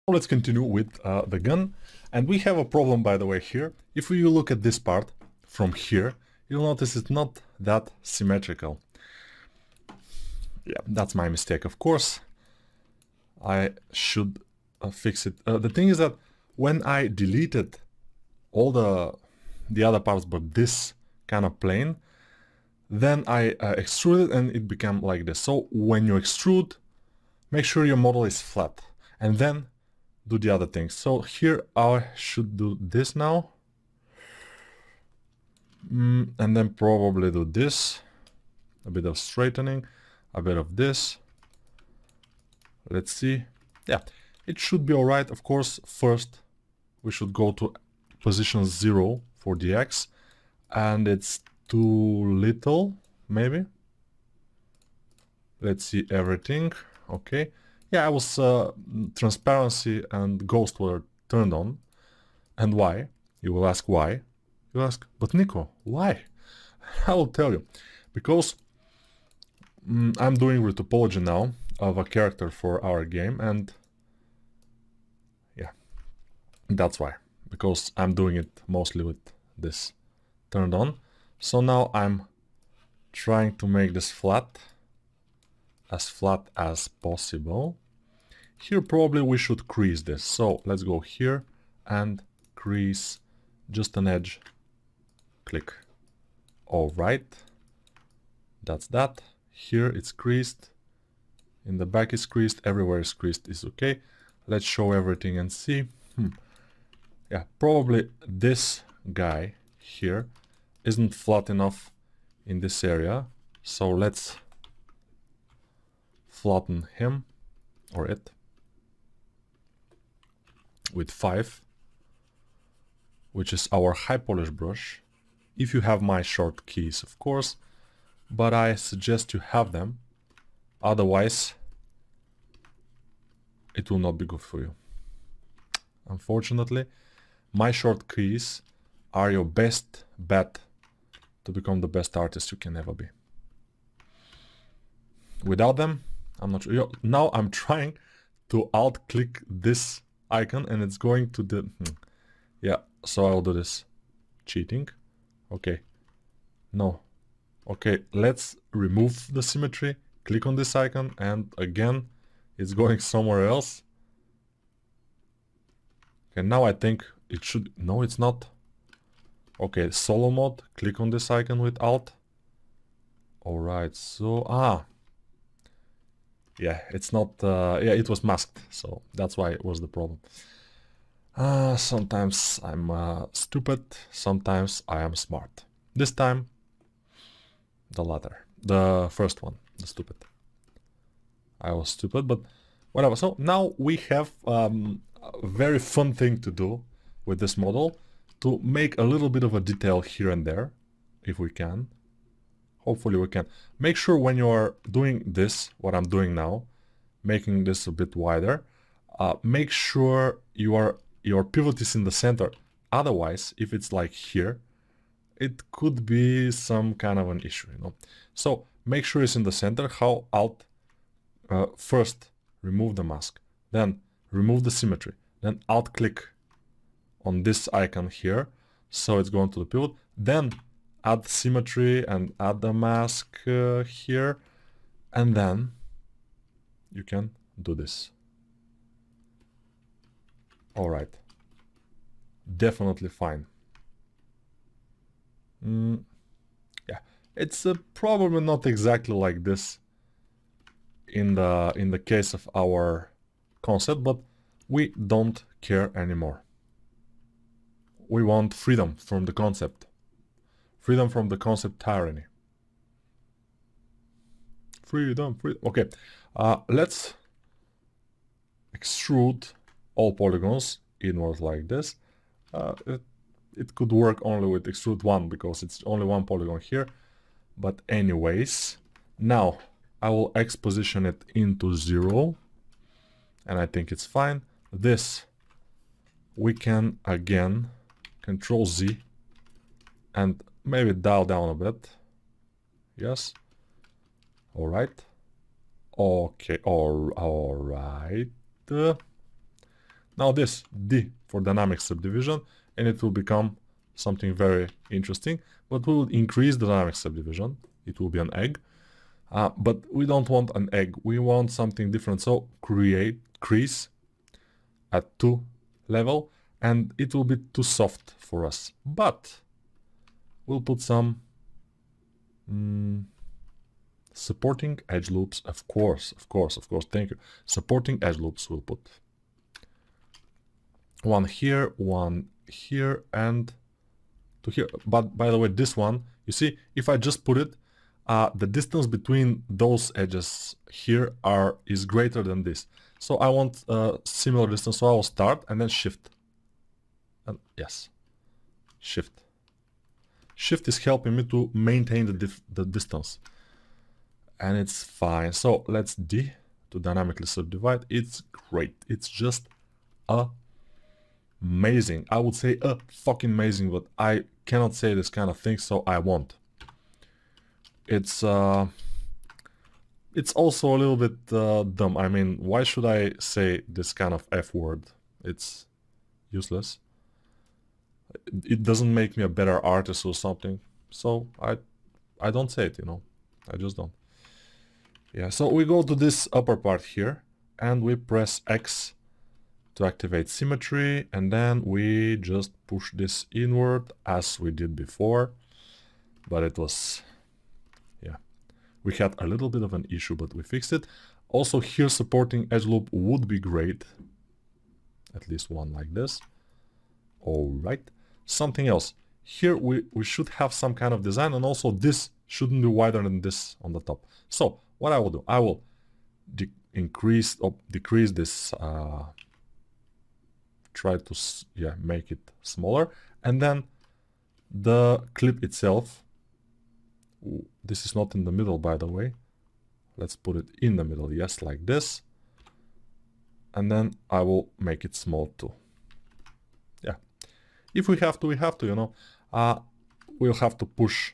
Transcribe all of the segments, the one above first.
Let's continue with the gun, and we have a problem, by the way, here. If you look at this part from here, you'll notice it's not that symmetrical. Yeah, that's my mistake, of course. I should fix it. The thing is that when I deleted all the other parts but this kind of plane, then I extruded and it became like this. So when you extrude, make sure your model is flat, and then do the other things. So here I should do this now. And then probably do this. A bit of straightening, a bit of this. Let's see. Yeah, it should be alright. Of course, first we should go to position 0 for the X. And it's too little, maybe. Let's see everything. Okay. Yeah, I was transparency and ghost were turned on. And why? You will ask why. You ask, but Nico, why? I will tell you. Because I'm doing retopology now of a character for our game, and yeah, that's why. Because I'm doing it mostly with this turned on. So now I'm trying to make this flat as possible. Here probably we should crease this. So let's go here and crease just an edge. Click. All right. That's that. Here it's creased. In the back is creased. Everywhere is creased is okay. Let's show everything and see. Yeah, probably this guy here isn't flat enough in this area. So let's flatten him or it with 5, which is our high polish brush. If you have my short keys, of course, but I suggest you have them. Otherwise, it will not be good for you. Unfortunately, my short keys are your best bet to become the best artist you can ever be. Without them, I'm not sure. Now I'm trying to alt-click this icon and it's going to the... Yeah, so I'll do this. Cheating. Okay. No. Okay, let's remove the symmetry. Click on this icon and again, it's going somewhere else. Okay, now I think it should... No, it's not. Okay, solo mode. Click on this icon with alt. Alright, so... Yeah, it's not... yeah, it was masked, so that's why it was the problem. Sometimes I'm stupid, sometimes I am smart. This time, the latter. The first one, the stupid. I was stupid, but whatever. So now we have a very fun thing to do with this model, to make a little bit of a detail here and there, if we can. Hopefully we can. Make sure when you are doing this, what I'm doing now, making this a bit wider, make sure your pivot is in the center. Otherwise, if it's like here, it could be some kind of an issue, you know. So make sure it's in the center. How? Alt. First, remove the mask. Then remove the symmetry. Then alt click on this icon here. So it's going to the pivot. Then add symmetry and add the mask here. And then you can do this. Alright. Definitely fine. Yeah, it's probably not exactly like this in the case of our concept, but we don't care anymore. We want freedom from the concept. Freedom from the concept tyranny. Freedom, freedom. Okay, let's extrude all polygons inward like this. It could work only with extrude 1 because it's only one polygon here. But anyways, now I will X position it into 0. And I think it's fine. This we can again Control Z and maybe dial down a bit. Yes. Alright. Okay, alright. Now this D for dynamic subdivision, and it will become something very interesting, but we will increase the dynamic subdivision. It will be an egg, but we don't want an egg. We want something different. So crease at 2 level, and it will be too soft for us. But we'll put some supporting edge loops, of course, thank you. Supporting edge loops we'll put. One here, and to here. But by the way, this one, you see, if I just put it, the distance between those edges here is greater than this. So I want a similar distance, so I will start and then shift. And yes, shift. Shift is helping me to maintain the distance. And it's fine. So let's D to dynamically subdivide. It's great. It's just amazing. I would say fucking amazing, but I cannot say this kind of thing, so I won't. It's also a little bit dumb. I mean, why should I say this kind of F word? It's useless. It doesn't make me a better artist or something. So I don't say it, you know. I just don't. Yeah, so we go to this upper part here and we press X to activate symmetry, and then we just push this inward as we did before. But it was, yeah, we had a little bit of an issue, but we fixed it. Also here supporting edge loop would be great. At least one like this. All right. Something else. Here we should have some kind of design, and also this shouldn't be wider than this on the top. So what I will do, I will decrease this, try to make it smaller, and then the clip itself, this is not in the middle, by the way. Let's put it in the middle, yes, like this. And then I will make it small too. Yeah. If we have to, we have to, you know. We'll have to push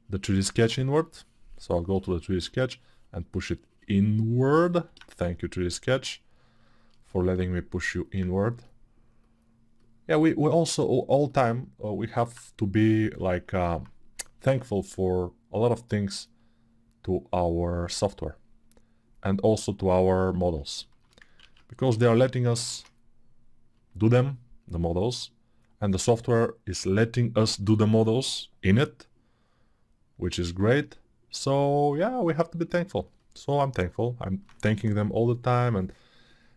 the 3D Sketch inward. So I'll go to the 3D Sketch and push it inward. Thank you, 3D Sketch, for letting me push you inward. Yeah, we also all time we have to be like thankful for a lot of things to our software and also to our models, because they are letting us do them, the models, and the software is letting us do the models in it, which is great. So yeah, we have to be thankful. So I'm thankful. I'm thanking them all the time, and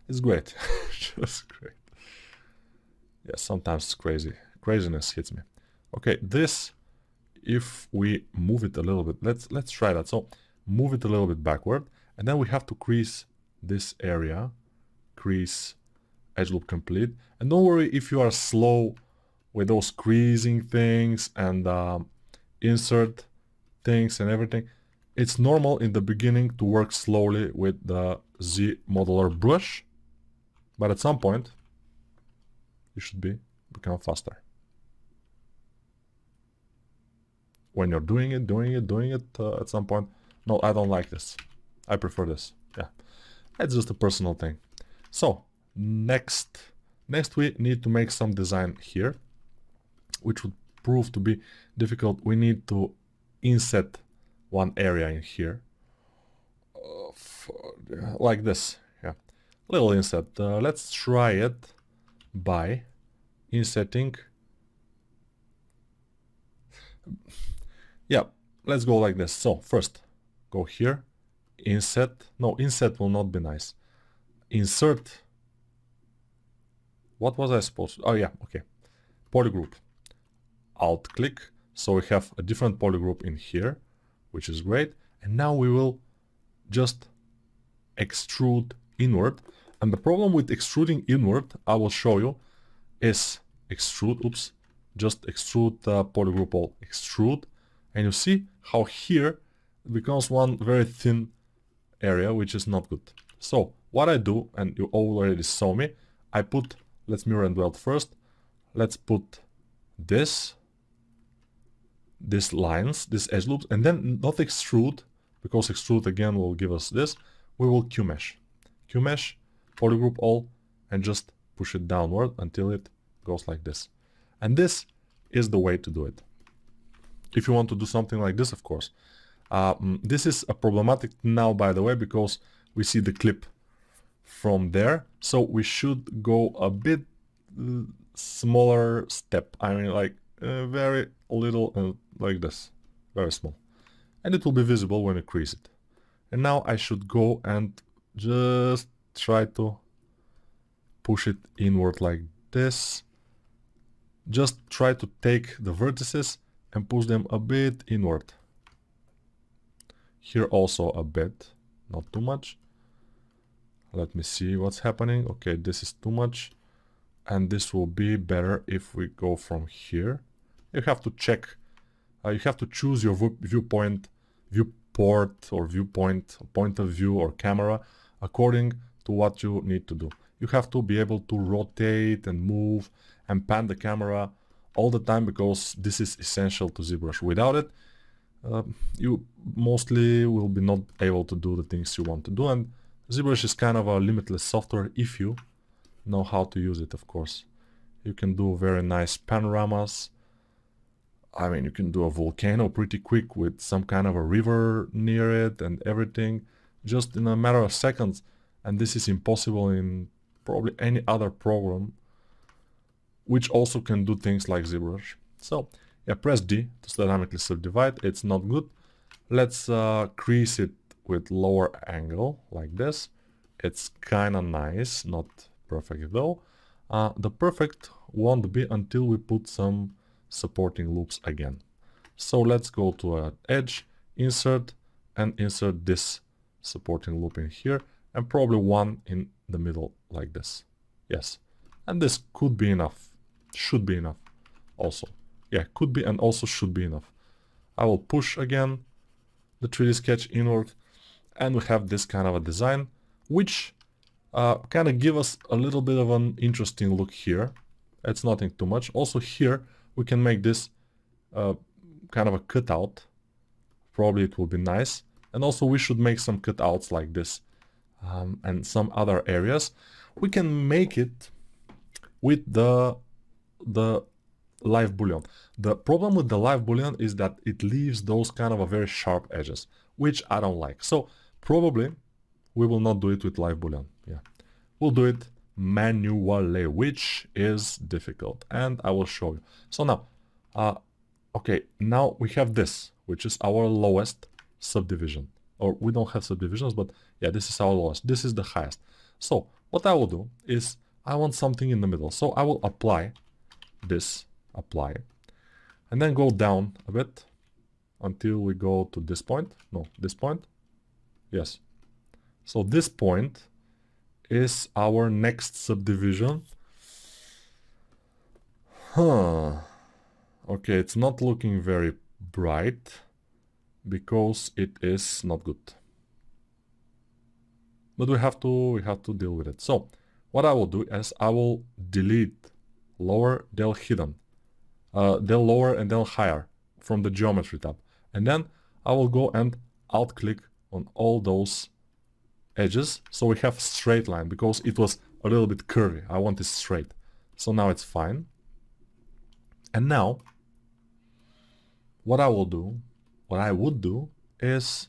it's great. Just great. Yeah, sometimes craziness hits me. Okay, this, if we move it a little bit, let's try that. So move it a little bit backward, and then we have to crease this area, crease edge loop complete. And don't worry if you are slow with those creasing things and insert things and everything. It's normal in the beginning to work slowly with the Z modeler brush, but at some point you should become faster. When you're doing it at some point, no, I don't like this. I prefer this. Yeah, it's just a personal thing. So next we need to make some design here, which would prove to be difficult. We need to inset one area in here, like this. Yeah, little inset. Let's try it by insetting. Yeah, let's go like this. So first go here, inset. No, inset will not be nice. Insert. What was I supposed to? Oh yeah, okay. Polygroup. Alt click. So we have a different polygroup in here, which is great. And now we will just extrude inward. And the problem with extruding inward, I will show you, is extrude, just extrude polygroup all, extrude. And you see how here it becomes one very thin area, which is not good. So what I do, and you already saw me, I put, let's mirror and weld first. Let's put these lines, these edge loops, and then not extrude, because extrude again will give us this. We will QMesh, polygroup all, and just push it downward until it goes like this. And this is the way to do it. If you want to do something like this, of course. This is a problematic now, by the way, because we see the clip from there. So we should go a bit smaller step. I mean, like very little, like this, very small. And it will be visible when you crease it. And now I should go and just try to push it inward like this. Just try to take the vertices and push them a bit inward. Here also a bit, not too much. Let me see what's happening. Okay, this is too much. And this will be better if we go from here. You have to check. You have to choose your viewport or viewpoint, point of view or camera according to what you need to do. You have to be able to rotate and move and pan the camera all the time, because this is essential to ZBrush. Without it, you mostly will be not able to do the things you want to do. And ZBrush is kind of a limitless software if you know how to use it, of course. You can do very nice panoramas. I mean, you can do a volcano pretty quick with some kind of a river near it and everything, just in a matter of seconds. And this is impossible in probably any other program, which also can do things like ZBrush. So yeah, press D to dynamically subdivide. It's not good. Let's crease it with lower angle like this. It's kind of nice, not perfect though. The perfect won't be until we put some supporting loops again. So let's go to an edge, insert, and insert this supporting loop in here, and probably one in the middle like this. Yes, and this could be enough, should be enough also. Yeah, could be and also should be enough. I will push again the 3D sketch inward, and we have this kind of a design, which kind of give us a little bit of an interesting look here. It's nothing too much. Also here we can make this kind of a cutout. Probably it will be nice. And also we should make some cutouts like this and some other areas. We can make it with the live boolean. The problem with the live boolean is that it leaves those kind of a very sharp edges, which I don't like. So probably we will not do it with live boolean. Yeah, we'll do it manually, which is difficult, and I will show you. So now, okay, now we have this, which is our lowest subdivision. Or we don't have subdivisions, but yeah, this is our lowest. This is the highest. So what I will do is I want something in the middle. So I will apply this, apply, and then go down a bit until we go to this point. No, this point. Yes. So this point is our next subdivision. Okay, it's not looking very bright because it is not good. But we have to deal with it. So what I will do is I will delete lower del hidden, del lower and del higher from the geometry tab. And then I will go and alt click on all those edges, so we have straight line, because it was a little bit curvy. I want it straight. So now it's fine. And now what I would do is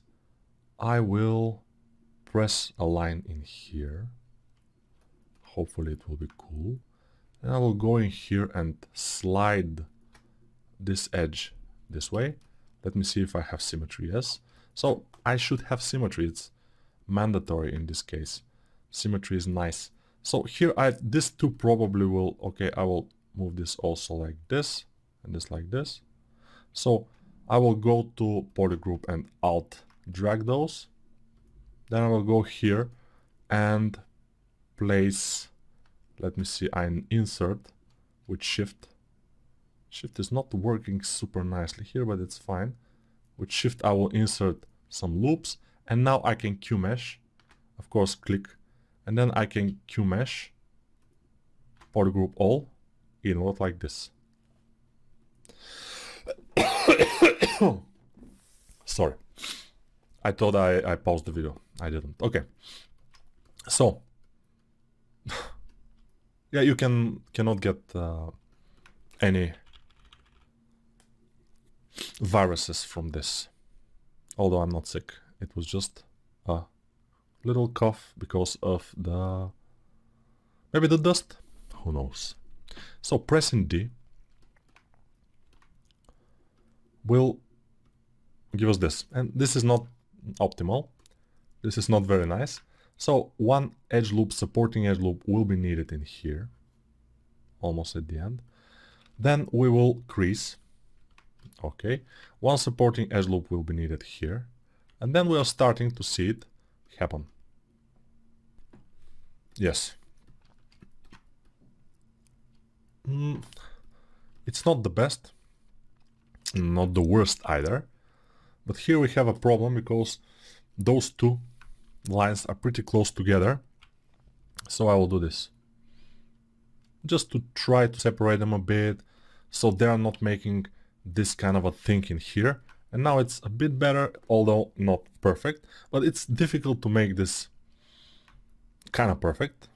I will press a line in here. Hopefully it will be cool. And I will go in here and slide this edge this way. Let me see if I have symmetry. Yes. So I should have symmetry. It's mandatory in this case. Symmetry is nice. So here this two probably will, okay, I will move this also like this and this like this. So I will go to polygroup and alt drag those. Then I will go here and place, let me see, I insert with shift. Shift is not working super nicely here, but it's fine. With shift I will insert some loops, and now I can Q mesh, of course click, and then I can Q mesh polygroup all inward like this. Sorry, I thought I paused the video. I didn't. Okay, so Yeah, you cannot get any viruses from this. Although I'm not sick. It was just a little cough because of the... maybe the dust? Who knows? So pressing D will give us this. And this is not optimal. This is not very nice. So one edge loop, supporting edge loop, will be needed in here. Almost at the end. Then we will crease. Okay. One supporting edge loop will be needed here. And then we are starting to see it happen. Yes. It's not the best. Not the worst either. But here we have a problem because those two lines are pretty close together. So I will do this. Just to try to separate them a bit so they are not making this kind of a thing in here. And now it's a bit better, although not perfect. But it's difficult to make this kind of perfect.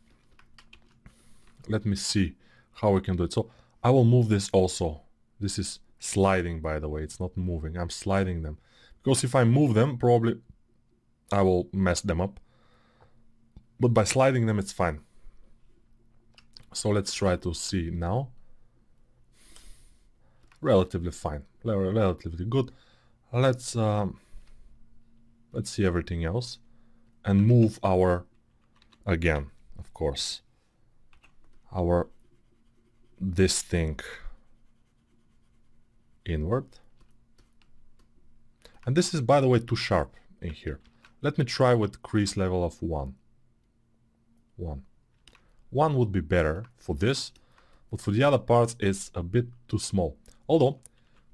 Let me see how we can do it. So I will move this also. This is sliding, by the way. It's not moving. I'm sliding them. Because if I move them, probably I will mess them up. But by sliding them, it's fine. So let's try to see now. Relatively fine. Relatively good. Let's see everything else. And move our, again, of course, our this thing inward. And this is, by the way, too sharp in here. Let me try with crease level of 1. 1 would be better for this, but for the other parts it's a bit too small. Although,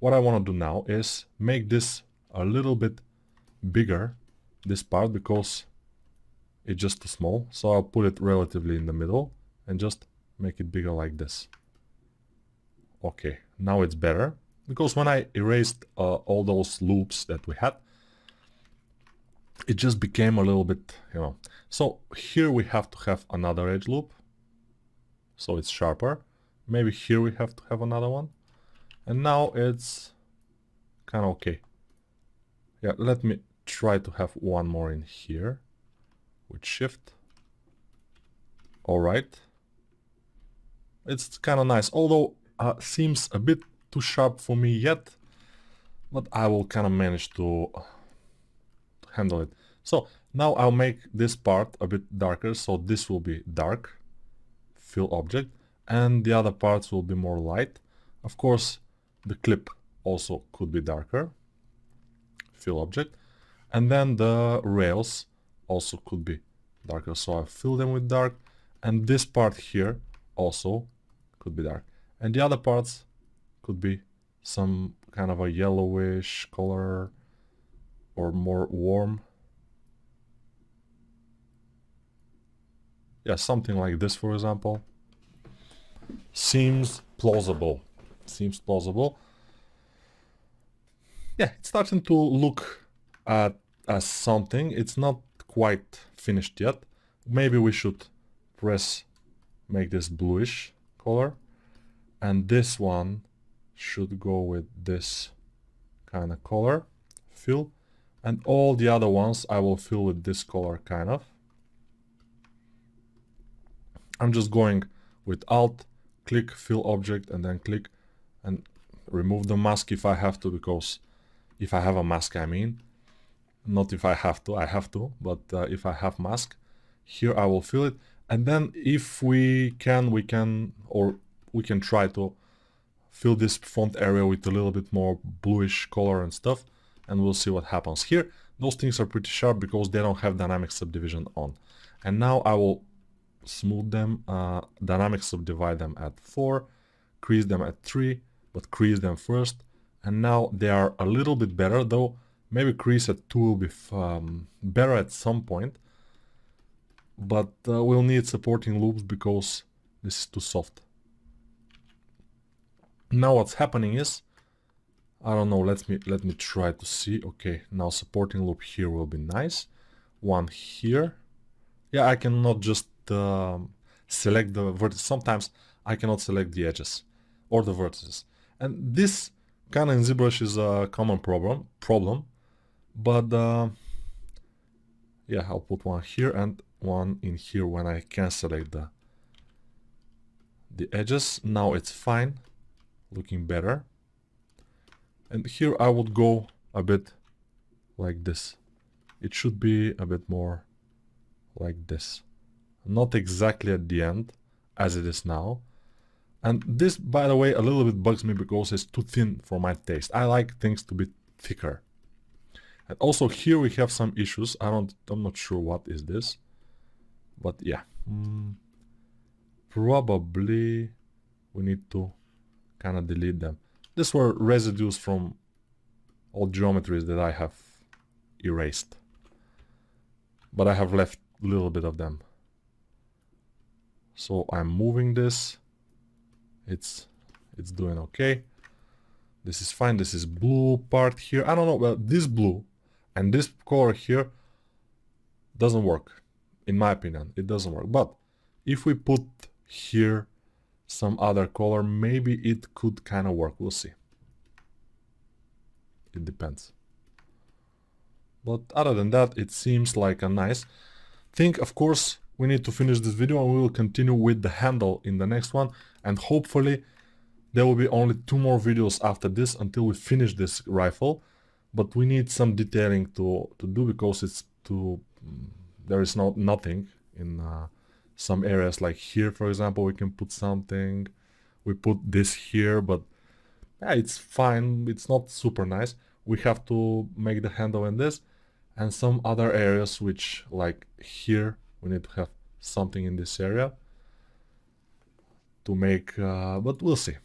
what I want to do now is make this a little bit bigger, this part, because it's just too small. So I'll put it relatively in the middle and just make it bigger like this. Okay, now it's better, because when I erased all those loops that we had, it just became a little bit, you know. So here we have to have another edge loop, so it's sharper. Maybe here we have to have another one. And now it's kind of okay. Yeah, let me try to have one more in here with shift. Alright. It's kind of nice, although seems a bit too sharp for me yet, but I will kind of manage to handle it. So now I'll make this part a bit darker, so this will be dark, fill object, and the other parts will be more light. Of course, the clip also could be darker, fill object, and then the rails also could be darker, so I fill them with dark, and this part here also could be dark, and the other parts could be some kind of a yellowish color or more warm. Yeah, something like this, for example. Seems plausible. Seems plausible. Yeah, it's starting to look as something. It's not quite finished yet. Maybe we should make this bluish color. And this one should go with this kind of color. Fill. And all the other ones I will fill with this color, kind of. I'm just going with Alt, click, fill object, and then click and remove the mask if I have to, because if I have a mask, I mean. Not if I have to, I have to, but if I have mask, here I will fill it. And then if we can try to fill this front area with a little bit more bluish color and stuff, and we'll see what happens. Here, those things are pretty sharp because they don't have dynamic subdivision on. And now I will smooth them, dynamic subdivide them at 4, crease them at 3, but crease them first. And now they are a little bit better, though maybe crease at 2 will be better at some point. But we'll need supporting loops because this is too soft. Now what's happening is, I don't know, let me try to see. Okay, now supporting loop here will be nice. One here. Yeah, I cannot just select the vertices. Sometimes I cannot select the edges or the vertices. And this kind of in ZBrush is a common problem. But yeah, I'll put one here and one in here when I can select the edges. Now it's fine, looking better. And here I would go a bit like this. It should be a bit more like this. Not exactly at the end as it is now. And this, by the way, a little bit bugs me because it's too thin for my taste. I like things to be thicker. And also here we have some issues. I'm not sure what is this, but yeah, probably we need to kind of delete them. These were residues from all geometries that I have erased, but I have left a little bit of them. So I'm moving this. It's doing okay. This is fine. This is blue part here. I don't know, well, this blue and this color here doesn't work. In my opinion, it doesn't work. But if we put here some other color, maybe it could kind of work. We'll see. It depends. But other than that, it seems like a nice thing. Of course, we need to finish this video and we will continue with the handle in the next one. And hopefully there will be only 2 more videos after this until we finish this rifle. But we need some detailing to do because it's too... there is nothing in some areas, like here, for example, we can put something. We put this here, but yeah, it's fine. It's not super nice. We have to make the handle in this, and some other areas which, like here, we need to have something in this area to make, but we'll see.